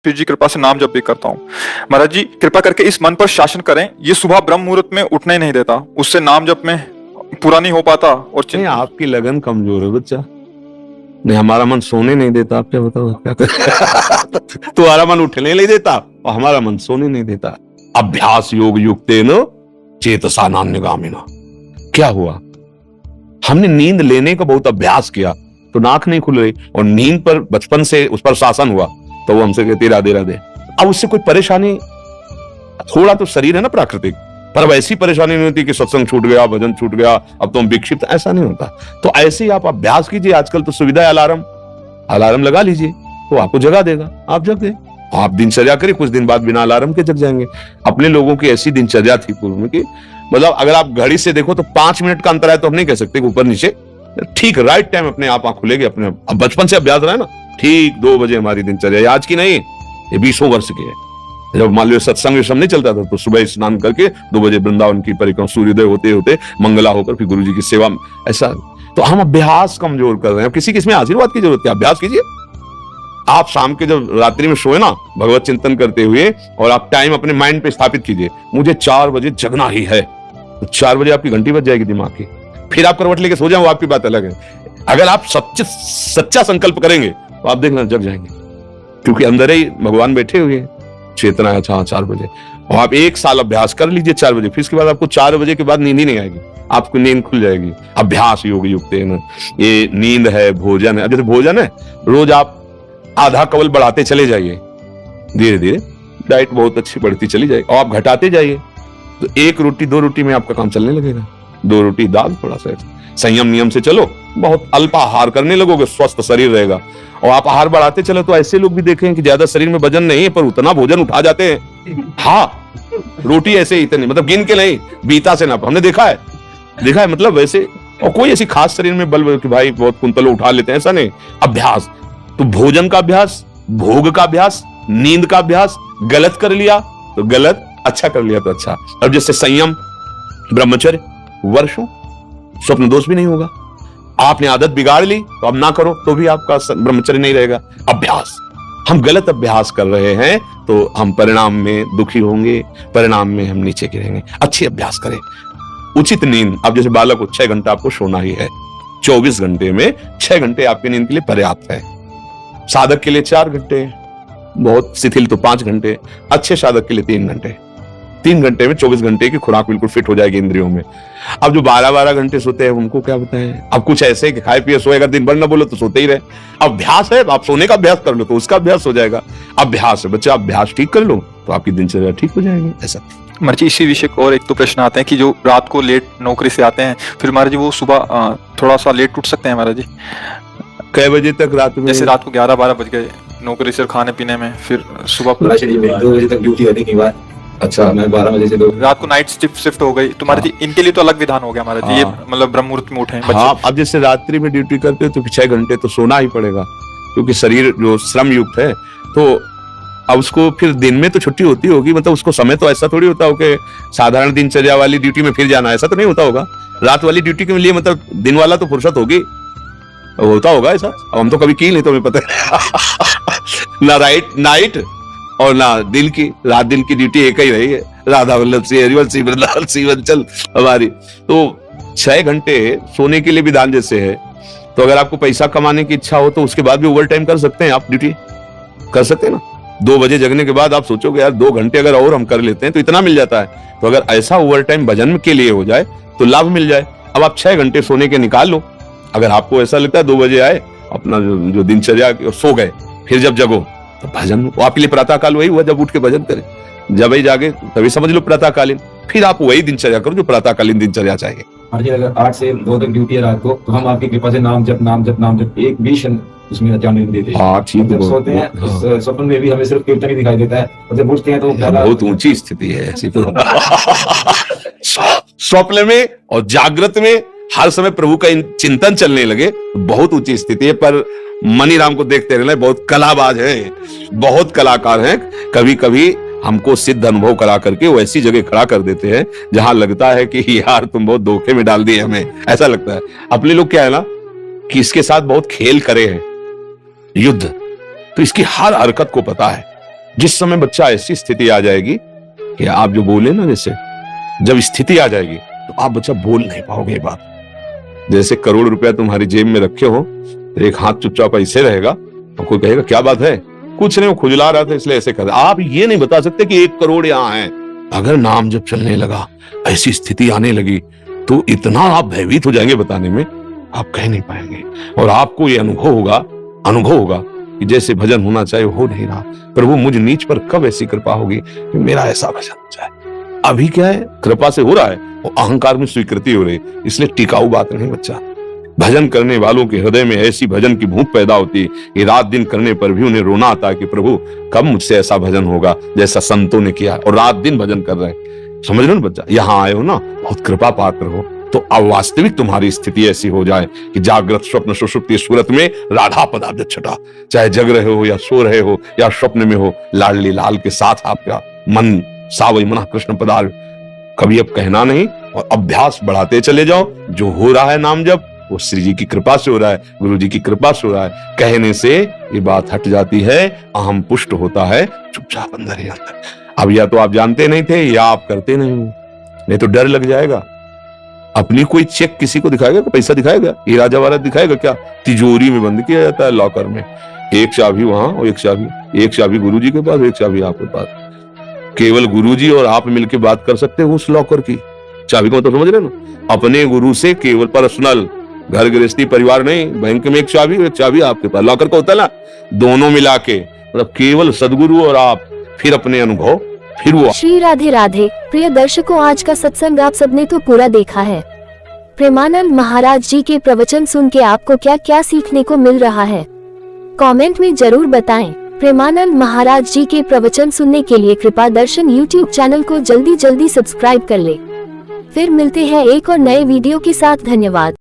शिव जी कृपा से नाम जप भी करता हूँ। महाराज जी कृपा करके इस मन पर शासन करें, ये सुबह ब्रह्म मुहूर्त में उठने नहीं देता, उससे नाम जप में पूरा नहीं हो पाता। और नहीं, आपकी लगन कमजोर है बच्चा। नहीं, हमारा मन सोने नहीं देता। आप क्या बताओ क्या कर तुम्हारा मन उठने नहीं देता और हमारा मन सोने नहीं देता। अभ्यास योग युक्तेन चेतसा नान्यगामिना। क्या हुआ? हमने नींद लेने का बहुत अभ्यास किया तो नाक नहीं खुल रही, और नींद पर बचपन से उस पर शासन हुआ तो वो हमसे कहती राधे राधे। अब उससे कोई परेशानी, थोड़ा तो शरीर है ना प्राकृतिक, पर अब ऐसी परेशानी नहीं होती कि सत्संग छूट गया, भजन छूट गया, अब तो हम विक्षिप्त, ऐसा नहीं होता। तो ऐसे ही आप अभ्यास कीजिए। आजकल तो सुविधा है, अलार्म लगा लीजिए तो आपको जगा देगा, आप जग गए। आप दिनचर्या करिए, कुछ दिन बाद बिना अलार्म के जग जाएंगे। अपने लोगों की ऐसी दिनचर्या थी पूर्व में कि मतलब अगर आप घड़ी से देखो तो 5 मिनट का अंतर है, तो हम नहीं कह सकते ऊपर नीचे, ठीक राइट टाइम अपने आप आंख खुलेगी अपने। अब बचपन से अभ्यास रहा है ना, ठीक 2 बजे हमारी दिनचर्या। आज की नहीं, ये 20 वर्ष की है। जब मान लो सत्संग नहीं चलता था तो सुबह स्नान करके 2 बजे वृंदावन की परिक्रमा, सूर्योदय होते होते मंगला होकर फिर गुरु जी की सेवा। ऐसा तो हम अभ्यास कमजोर कर रहे हैं। किसी किसमें आशीर्वाद की जरूरत है, अभ्यास कीजिए। आप शाम के जब रात्रि में सोए ना भगवत चिंतन करते हुए, और आप टाइम अपने माइंड पे स्थापित कीजिए, मुझे 4 बजे जगना ही है, तो 4 बजे आपकी घंटी बज जाएगी दिमाग की। फिर आप करवट लेके सो जाए, वो आपकी बात अलग है। अगर आप सच्चा संकल्प करेंगे तो आप देखना जग जाएंगे, क्योंकि अंदर ही भगवान बैठे हुए हैं, चेतना है। अच्छा 4 बजे, और आप 1 साल अभ्यास कर लीजिए 4 बजे, फिर इसके बाद आपको 4 बजे के बाद नींद ही नहीं आएगी, आपको नींद खुल जाएगी। अभ्यास योग युक्त है ना, ये नींद है, भोजन है। जैसे भोजन है, रोज आप आधा कवल बढ़ाते चले जाइए, धीरे धीरे डाइट बहुत अच्छी बढ़ती चली जाएगी, और आप घटाते जाइए तो 1 रोटी 2 रोटी में आपका काम चलने लगेगा। 2 रोटी दाल, थोड़ा सा संयम नियम से चलो, बहुत अल्प आहार करने लगोगे, स्वस्थ शरीर रहेगा। और आप आहार बढ़ाते चलो तो ऐसे लोग भी देखें कि ज्यादा शरीर में वजन नहीं है पर उतना भोजन उठा जाते हैं। हाँ, रोटी ऐसे ही इतनी, मतलब गिन के नहीं, बीता से नाप, हमने देखा है मतलब वैसे। और कोई ऐसी खास शरीर में बल कि भाई बहुत कुंतलों उठा लेते हैं, ऐसा नहीं। अभ्यास तो भोजन का अभ्यास, भोग का अभ्यास, नींद का अभ्यास। गलत कर लिया तो गलत, अच्छा कर लिया तो अच्छा। अब जैसे संयम, ब्रह्मचर्य, वर्षों स्वप्न दोष भी नहीं होगा। आपने आदत बिगाड़ ली तो अब ना करो तो भी आपका ब्रह्मचर्य नहीं रहेगा। अभ्यास, हम गलत अभ्यास कर रहे हैं तो हम परिणाम में दुखी होंगे, परिणाम में हम नीचे गिरेंगे। अच्छे अभ्यास करें। उचित नींद, अब जैसे बालक को 6 घंटा आपको सोना ही है, 24 घंटे में 6 घंटे आपकी नींद के लिए पर्याप्त है। साधक के लिए 4 घंटे, बहुत शिथिल तो 5 घंटे, अच्छे साधक के लिए 3 घंटे। 3 घंटे में 24 घंटे की खुराक बिल्कुल फिट हो जाएगी इंद्रियों में। अब जो 12-12 घंटे सोते हैं उनको क्या बताएं। अब कुछ ऐसे कि खाए पिए सोए, अगर दिन भर ना बोलो तो सोते ही रहे। अभ्यास है, आप सोने का अभ्यास कर लो तो उसका अभ्यास हो जाएगा। अभ्यास है बच्चा, अभ्यास ठीक कर लो तो आपकी दिनचर्या ठीक हो जाएगी। ऐसा महाराज जी इसी विषय को और एक तो प्रश्न आते हैं कि जो रात को लेट नौकरी से आते हैं, फिर महाराज जी वो सुबह थोड़ा सा लेट उठ सकते हैं महाराज जी? कै बजे तक रात में? जैसे रात को 11-12 बज गए नौकरी से खाने पीने में, फिर सुबह 2 बजे तक ड्यूटी रहने के बाद, अच्छा मैं 12 बजे से 2 रात को नाइट शिफ्ट हो गई, तो महाराज जी इनके लिए तो अलग विधान हो गया महाराज जी। ये मतलब ब्रह्म मुहूर्त में उठे। हाँ, अब जैसे रात्रि में ड्यूटी करते हो तो 6 घंटे तो सोना ही पड़ेगा, क्योंकि शरीर जो श्रम युक्त है। तो अब उसको फिर दिन में तो छुट्टी होती होगी, मतलब उसको समय तो ऐसा थोड़ी होता हो कि साधारण दिनचर्या वाली ड्यूटी में फिर जाना, ऐसा तो नहीं होता होगा। रात वाली ड्यूटी के लिए मतलब दिन वाला तो फुर्सत होगी, होता होगा ऐसा। अब हम तो कभी की नहीं तो हमें पता है ना नाइट और ना दिन की। रात दिन की ड्यूटी एक ही रही है, राधा वल्लभ श्री हरिवंश श्री वृंदावन श्री वंचल हमारी। तो 6 घंटे सोने के लिए विधान जैसे है, तो अगर आपको पैसा कमाने की इच्छा हो तो उसके बाद भी ओवर टाइम कर सकते हैं, आप ड्यूटी कर सकते हैं ना। 2 बजे जगने के बाद आप सोचोगे यार 2 घंटे अगर और हम कर लेते हैं तो इतना मिल जाता है। तो अगर ऐसा ओवर टाइम भजन के लिए हो जाए तो लाभ मिल जाए। अब आप 6 घंटे सोने के निकाल लो। अगर आपको ऐसा लगता है 2 बजे आए, अपना जो दिनचर्या सो गए, फिर जब जगो तो भजन, वो आपके लिए प्रातः काल वही हुआ जब उठ के भजन करें। जब ही जागे तभी समझ लो प्रातःकालीन, फिर आप वही दिनचर्या करो जो प्रातःकालीन दिनचर्या चाहिए। अगर 8 से 2 तक ड्यूटी है रात को, तो हम आपकी कृपा से नाम जप एक भी क्षण उसमें जाने नहीं देते। हाँ, ठीक है। जब सोते हैं उस स्वप्न में भी हमें सिर्फ कीर्तन ही दिखाई देता है, और जब उठते हैं तो बहुत ऊंची स्थिति है ऐसी तो। स्वप्न में और जागृत में हर समय प्रभु का चिंतन चलने लगे, बहुत ऊंची स्थिति है। पर मनीराम को देखते रहना, बहुत कलाबाज है, बहुत कलाकार हैं। कभी कभी हमको सिद्ध अनुभव करा करके वो ऐसी जगह खड़ा कर देते हैं जहां लगता है कि यार तुम बहुत धोखे में डाल दिए हमें, ऐसा लगता है। अपने लोग क्या है ना कि इसके साथ बहुत खेल करे हैं, युद्ध, तो इसकी हर हरकत को पता है। जिस समय बच्चा ऐसी स्थिति आ जाएगी कि आप जो बोले ना, जैसे जब स्थिति आ जाएगी तो आप बच्चा बोल नहीं पाओगे। बात जैसे करोड़ रुपया तुम्हारी जेब में रखे हो, तो एक हाथ चुपचाप ऐसे रहेगा और कोई कहेगा क्या बात है, कुछ नहीं, वो खुजला रहा था इसलिए ऐसे कर। आप ये नहीं बता सकते कि 1 करोड़ यहाँ है। अगर नाम जब चलने लगा, ऐसी स्थिति आने लगी, तो इतना आप भयभीत हो जाएंगे, बताने में आप कह नहीं पाएंगे। और आपको ये अनुभव होगा कि जैसे भजन होना चाहिए हो नहीं रहा। प्रभु मुझ नीच पर कब ऐसी कृपा होगी कि मेरा ऐसा भजन हो जाए। अभी क्या है, कृपा से हो रहा है, वो अहंकार में स्वीकृति हो रही, इसलिए टिकाऊ बात नहीं बच्चा। भजन करने वालों के हृदय में ऐसी भजन की भूख पैदा होती है कि रात दिन करने पर भी उन्हें रोना आता है कि प्रभु कब मुझसे ऐसा भजन होगा जैसा संतों ने किया, और रात दिन भजन कर रहे हैं। समझ रहे हो ना बच्चा, यहाँ आए हो ना, बहुत कृपा पात्र हो। तो अब वास्तविक तुम्हारी स्थिति ऐसी हो जाए कि जागृत स्वप्न सुषुप्ति सूरत में राधा पदार्थ छटा, चाहे जग रहे हो या सो रहे हो या स्वप्न में हो, लाडली लाल के साथ आपका मन सावई मना कृष्ण पदार्थ। कभी अब कहना नहीं और अभ्यास बढ़ाते चले जाओ। जो हो रहा है नाम जब, वो श्री जी की कृपा से हो रहा है, गुरु जी की कृपा से हो रहा है। कहने से ये बात हट जाती है, अहम पुष्ट होता है, चुपचाप अंदर ही अंदर। अब या तो आप जानते नहीं थे या आप करते नहीं हो, नहीं तो डर लग जाएगा। अपनी कोई चेक किसी को दिखाएगा, कोई पैसा दिखाएगा, हीरा जवाहरात दिखाएगा क्या? तिजोरी में बंद किया जाता है लॉकर में, एक चाबी वहां और एक चाबी गुरु जी के पास, एक चाबी आपके पास। केवल गुरुजी और आप मिलकर बात कर सकते हो उस लॉकर की चाबी को, तो समझ रहे ना? अपने गुरु से केवल पर्सनल, घर गृहस्थी परिवार नहीं, बैंक में एक चाबी आपके पास, लॉकर का होता है ना, दोनों मिला के, मतलब केवल सदगुरु और आप, फिर अपने अनुभव, फिर वो। श्री राधे राधे। प्रिय दर्शकों, आज का सत्संग आप सबने तो पूरा देखा है। प्रेमानंद महाराज जी के प्रवचन सुन के आपको क्या क्या सीखने को मिल रहा है, कमेंट में जरूर बताएं। प्रेमानंद महाराज जी के प्रवचन सुनने के लिए कृपा दर्शन YouTube चैनल को जल्दी सब्सक्राइब कर ले। फिर मिलते हैं एक और नए वीडियो के साथ। धन्यवाद।